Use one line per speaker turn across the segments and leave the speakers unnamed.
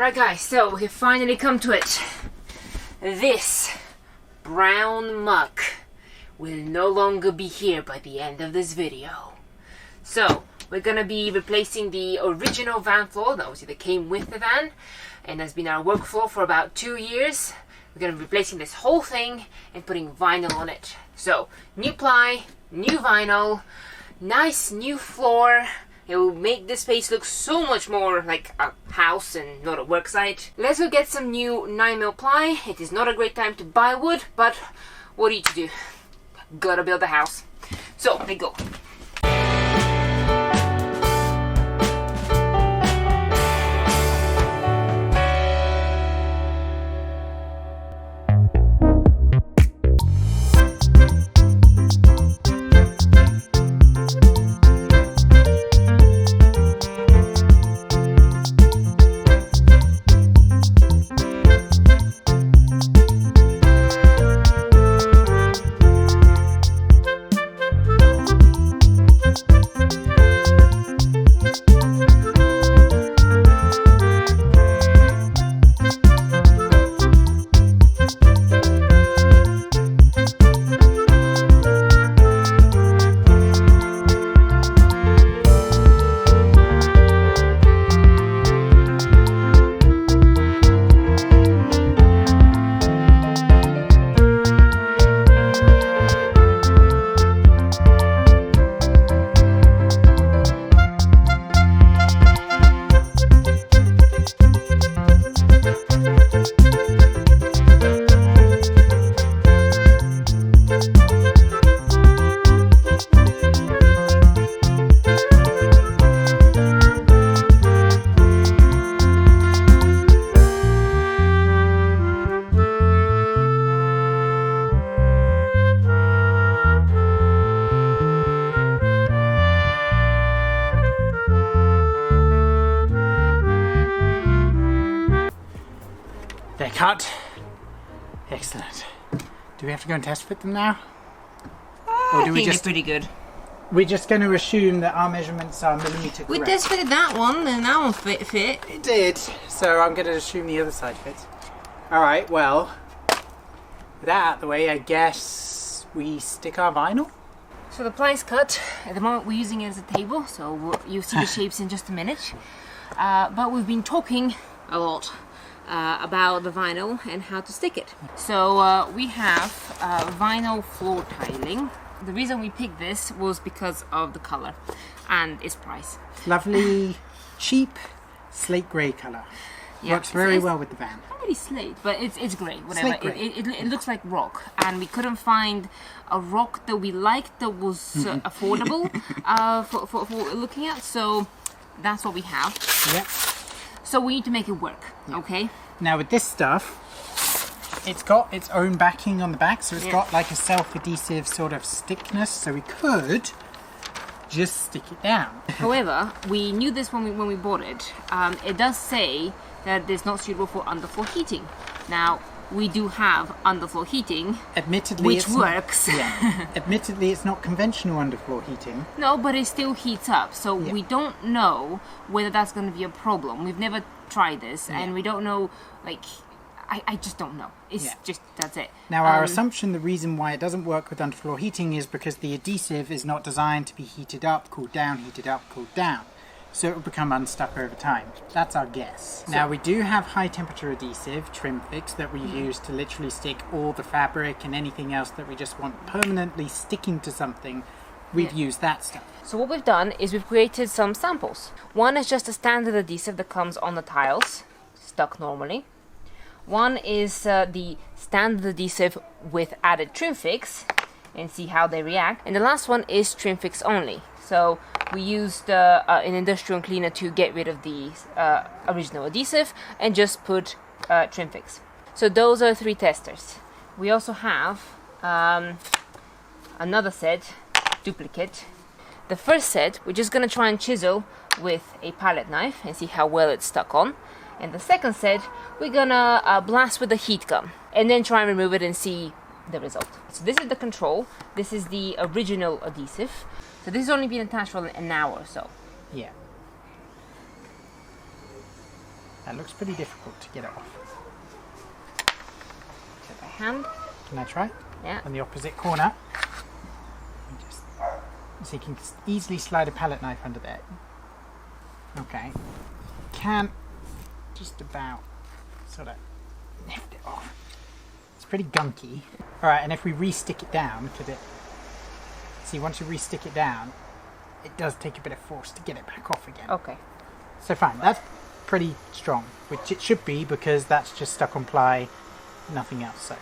Right guys, so we have finally come to it. This brown muck will no longer be here by the end of this video. So we're gonna be replacing the original van floor, that obviously that came with the van, and has been our work floor for about 2 years. We're gonna be replacing this whole thing and putting vinyl on it. So new ply, new vinyl, nice new floor. It will make this space look so much more like a house and not a work site. Let's go get some new 9mm ply. It is not a great time to buy wood, but what are you to do? Gotta build a house. So, let's go.
They're cut. Excellent. Do we have to go and test fit them now?
Or do we just pretty good?
We're just going to assume that our measurements are millimetre correct.
We test fitted that one, and that one fit.
It did. So I'm going to assume the other side fits. Alright, well, with that out of the way, I guess we stick our vinyl?
So the ply's cut. At the moment we're using it as a table, so you'll see the shapes in just a minute. But we've been talking a lot about the vinyl and how to stick it. So we have vinyl floor tiling. The reason we picked this was because of the color and its price.
Lovely, cheap, slate grey colour. Yeah, works very well with the van.
Not really slate, but it's grey, whatever.
Slate grey.
It looks like rock, and we couldn't find a rock that we liked that was affordable for what we're looking at, so that's what we have.
Yep.
So we need to make it work, okay?
Now with this stuff, it's got its own backing on the back, so it's got like a self-adhesive sort of stickness, so we could just stick it down.
However, we knew this when we bought it. It does say that it's not suitable for underfloor heating. Now, we do have underfloor heating,
admittedly,
which works.
Admittedly, it's not conventional underfloor heating.
No, but it still heats up, so we don't know whether that's going to be a problem. We've never tried this, and we don't know, like, I just don't know. It's just, that's it.
Now, our assumption, the reason why it doesn't work with underfloor heating is because the adhesive is not designed to be heated up, cooled down, heated up, cooled down. So it will become unstuck over time. That's our guess. Now we do have high temperature adhesive, Trim Fix, that we use to literally stick all the fabric and anything else that we just want permanently sticking to something. We've used that stuff.
So what we've done is we've created some samples. One is just a standard adhesive that comes on the tiles, stuck normally. One is the standard adhesive with added Trim Fix, and see how they react. And the last one is Trim Fix only. So we used an industrial cleaner to get rid of the original adhesive and just put Trim Fix. So those are 3 testers. We also have another set, duplicate. The first set, we're just going to try and chisel with a palette knife and see how well it's stuck on. And the second set, we're going to blast with a heat gun and then try and remove it and see the result. So this is the control. This is the original adhesive. So this has only been attached for an hour or so.
Yeah. That looks pretty difficult to get it off.
So by hand.
Can I try?
Yeah.
On the opposite corner. So you can easily slide a palette knife under there. Okay. Can just about sort of lift it off. It's pretty gunky. Alright, and if we re-stick it down, because once you re-stick it down, it does take a bit of force to get it back off again.
Okay.
So fine, that's pretty strong, which it should be because that's just stuck on ply, nothing else, so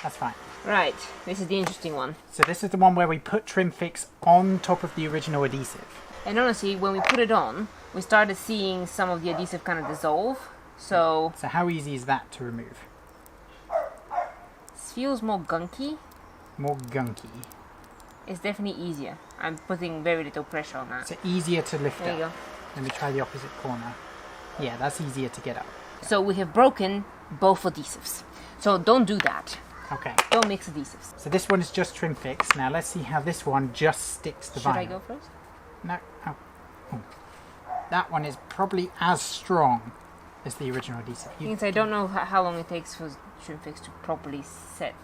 that's fine.
Right, this is the interesting one.
So this is the one where we put trim fix on top of the original adhesive.
And honestly, when we put it on, we started seeing some of the adhesive kind of dissolve. So
how easy is that to remove?
This feels more gunky.
More gunky.
It's definitely easier. I'm putting very little pressure on that.
So easier to lift
There
up.
you go.
Let me try the opposite corner. Yeah, that's easier to get up.
So we have broken both adhesives. So don't do that.
Okay.
Don't mix adhesives.
So this one is just trim fix. Now let's see how this one just sticks to vinyl.
Should I go first?
No. Oh. Oh. That one is probably as strong as the original adhesive.
Since I don't know how long it takes for trim fix to properly set.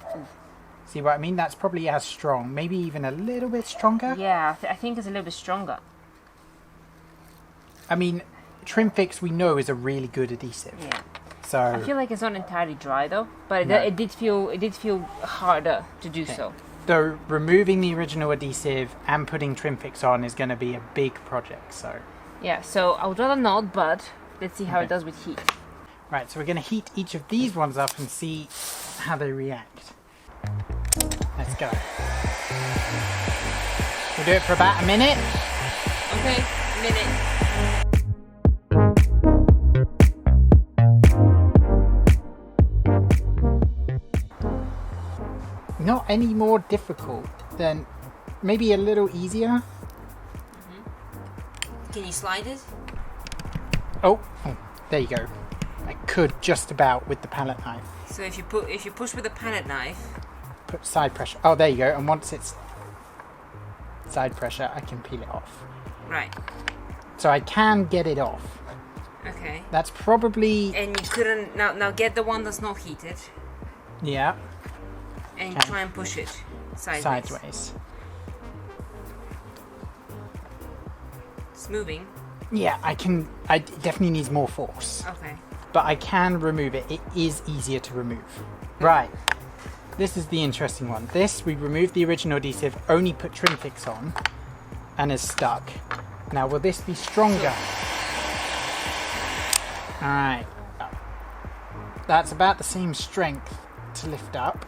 See what I mean? That's probably as strong. Maybe even a little bit stronger.
Yeah, I think it's a little bit stronger.
I mean, trim fix we know is a really good adhesive.
Yeah.
So
I feel like it's not entirely dry though, but
No.
it did feel harder to do so.
though removing the original adhesive and putting trim fix on is going to be a big project. So
Yeah, so I would rather not, but let's see how
Okay.
it does with heat.
right, so we're going to heat each of these ones up and see how they react. Let's go. We'll do it for about a minute.
Okay, minute.
Not any more difficult than, maybe a little easier.
Can you slide it?
Oh, there you go. I could just about with the palette knife.
So if you push with a palette knife.
Put side pressure. Oh, there you go. And once it's side pressure, I can peel it off.
Right.
So I can get it off.
Okay.
That's probably...
And you couldn't now get the one that's not heated
Yeah,
and
Okay.
try and push it sideways.
sideways.
It's moving.
Yeah, I can... it definitely needs more force.
Okay.
But I can remove it. It is easier to remove. Right. This is the interesting one. This, we removed the original adhesive, only put trim fix on, and is stuck. Now, will this be stronger? Alright. That's about the same strength to lift up.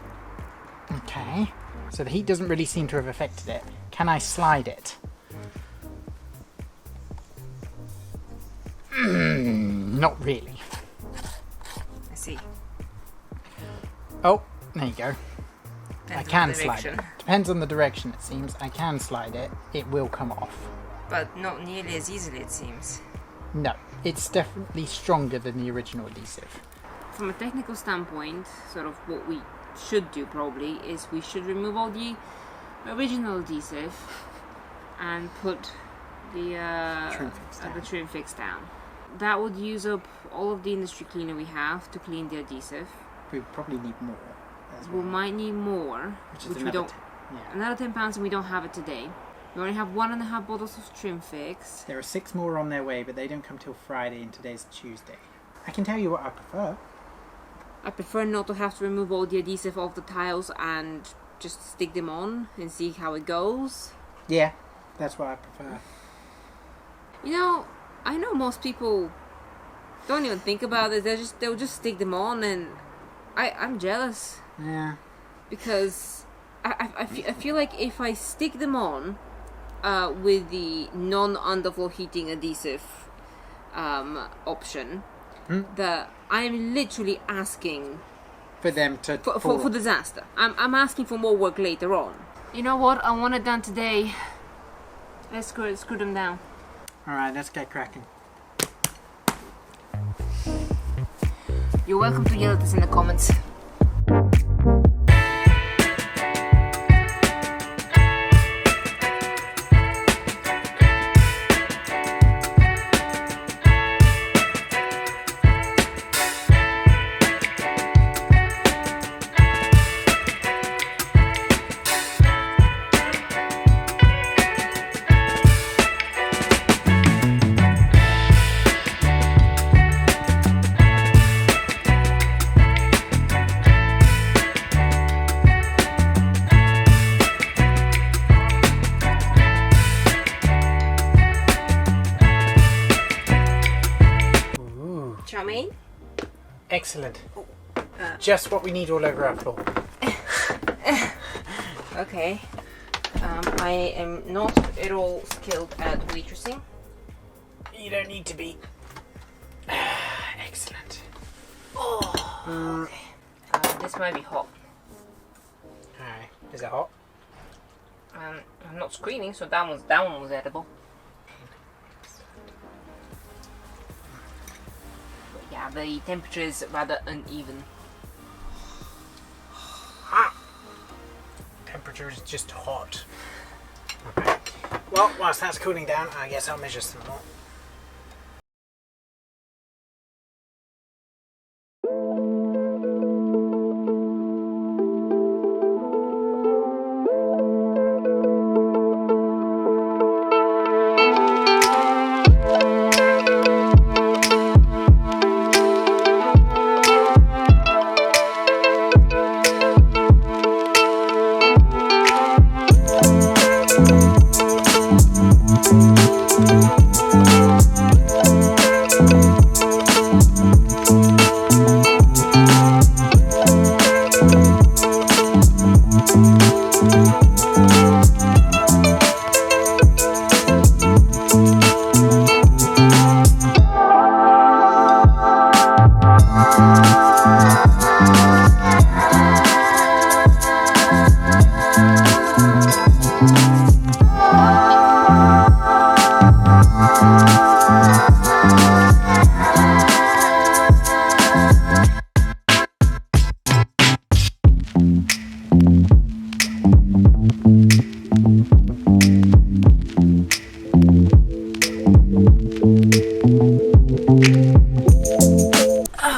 Okay. So the heat doesn't really seem to have affected it. Can I slide it? Not really.
I see.
Oh, there you go. I
Depends on
can
the
slide
direction.
it. Depends on the direction, it seems. I can slide it. It will come off.
But not nearly as easily, it seems.
No, it's definitely stronger than the original adhesive.
From a technical standpoint, sort of what we should do probably is we should remove all the original adhesive and put the trim fix down. That would use up all of the industry cleaner we have to clean the adhesive.
We probably need more as
We
well.
might need more,
Which is
we
another
don't.
yeah.
Another 10 pounds, and we don't have it today. We only have 1.5 bottles of trim fix.
There are 6 more on their way, but they don't come till Friday, and today's Tuesday. I can tell you what I prefer.
I prefer not to have to remove all the adhesive off the tiles and just stick them on and see how it goes.
Yeah, that's what I prefer.
You know, I know most people don't even think about it. They'll just stick them on, and I'm jealous
Yeah.
because I feel like if I stick them on with the non-underfloor heating adhesive option, that I'm literally asking
For them to...
for disaster. I'm asking for more work later on. You know what? I want it done today. Let's screw them down.
Alright, let's get cracking.
You're welcome to yell at us in the comments. rain?
Excellent. Just what we need all over our floor.
Okay. I am not at all skilled at waitressing.
You don't need to be. Excellent.
Oh, okay. This might be hot.
Alright, is it hot?
I'm not screaming, so that one was edible. But yeah, the temperature is rather uneven.
Temperature is just hot. Okay. Well, whilst that's cooling down, I guess I'll measure some more.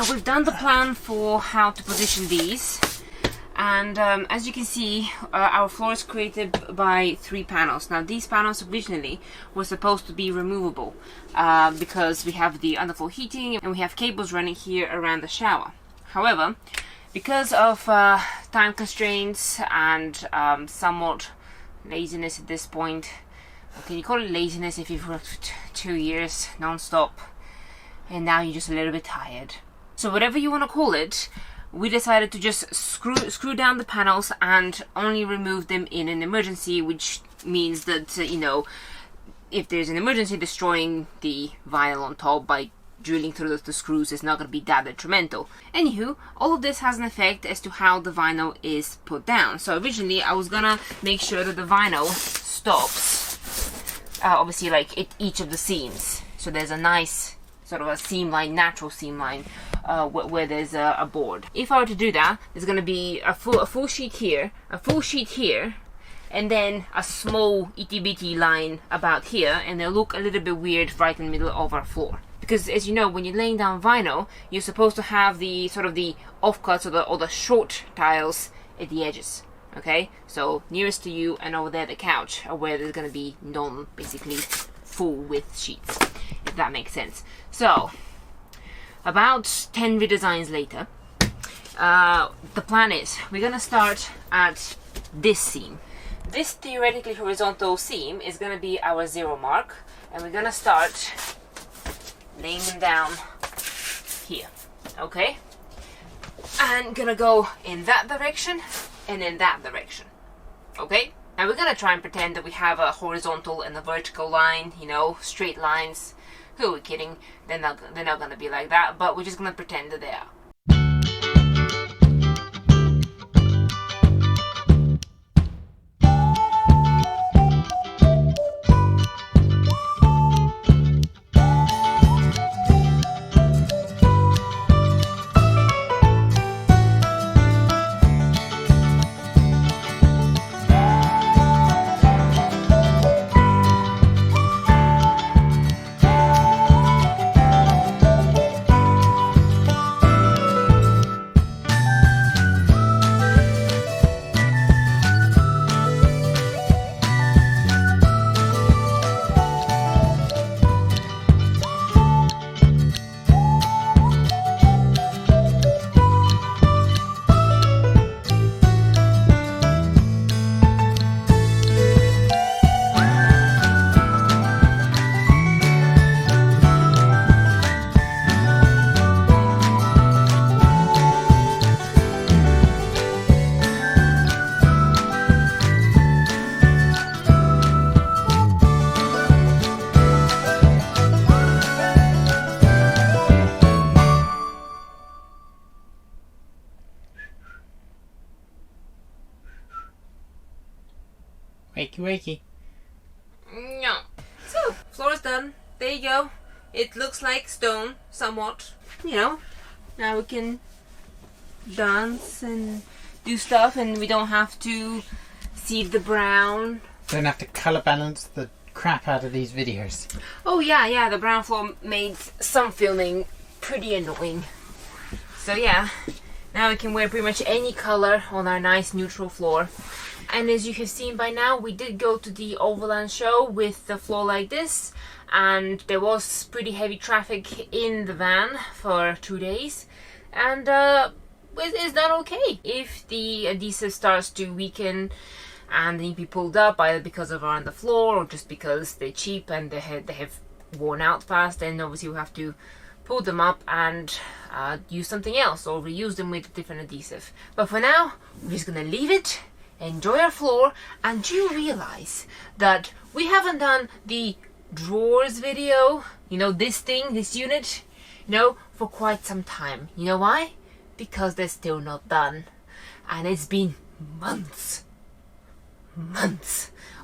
We've done the plan for how to position these, and as you can see, our floor is created by 3 panels. Now these panels originally were supposed to be removable because we have the underfloor heating and we have cables running here around the shower. However, because of time constraints and somewhat laziness at this point, can you call it laziness if you've worked for 2 years non-stop and now you're just a little bit tired? So whatever you want to call it, we decided to just screw down the panels and only remove them in an emergency, which means that, you know, if there's an emergency, destroying the vinyl on top by drilling through the screws is not going to be that detrimental. Anywho, all of this has an effect as to how the vinyl is put down. So originally I was going to make sure that the vinyl stops, obviously like at each of the seams. So there's a nice sort of a seam line, natural seam line, where there's a board. If I were to do that, there's going to be a full sheet here, a full sheet here, and then a small itty bitty line about here, and they'll look a little bit weird right in the middle of our floor. Because as you know, when you're laying down vinyl, you're supposed to have the sort of the offcuts or the short tiles at the edges. Okay, so nearest to you and over there the couch are where there's going to be basically full width sheets, if that makes sense. So about 10 redesigns later, the plan is we're going to start at this seam. This theoretically horizontal seam is going to be our 0 mark, and we're going to start laying them down here, okay? And gonna go in that direction and in that direction, okay? And we're gonna try and pretend that we have a horizontal and a vertical line, you know, straight lines. Who are we kidding? They're not gonna be like that, but we're just gonna pretend that they are.
Wakey wakey.
No. So, floor is done. There you go. It looks like stone, somewhat. You know, now we can dance and do stuff, and we don't have to see the brown.
Don't have to colour balance the crap out of these videos.
Oh yeah, the brown floor made some filming pretty annoying. So yeah, now we can wear pretty much any color on our nice neutral floor. And as you have seen by now, we did go to the Overland show with the floor like this, and there was pretty heavy traffic in the van for 2 days, and it's done okay. If the adhesive starts to weaken and need to be pulled up either because of on the floor or just because they're cheap and they have worn out fast, then obviously we'll have to pull them up and use something else or reuse them with a different adhesive. But for now, we're just gonna leave it, enjoy our floor. And do you realize that we haven't done the drawers video, you know, this unit, you know, for quite some time? You know why? Because they're still not done, and it's been months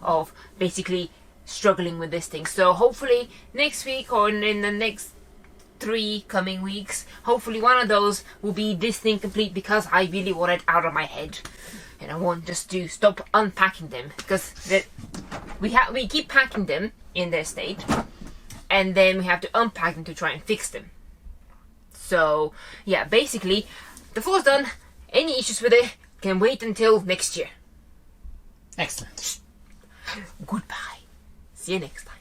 of basically struggling with this thing. So hopefully next week or in the next 3 coming weeks, hopefully one of those will be this thing complete, because I really want it out of my head and I want just to stop unpacking them, because we keep packing them in their state and then we have to unpack them to try and fix them. So yeah, basically the floor's done. Any issues with it can wait until next year.
Excellent.
Goodbye. See you next time.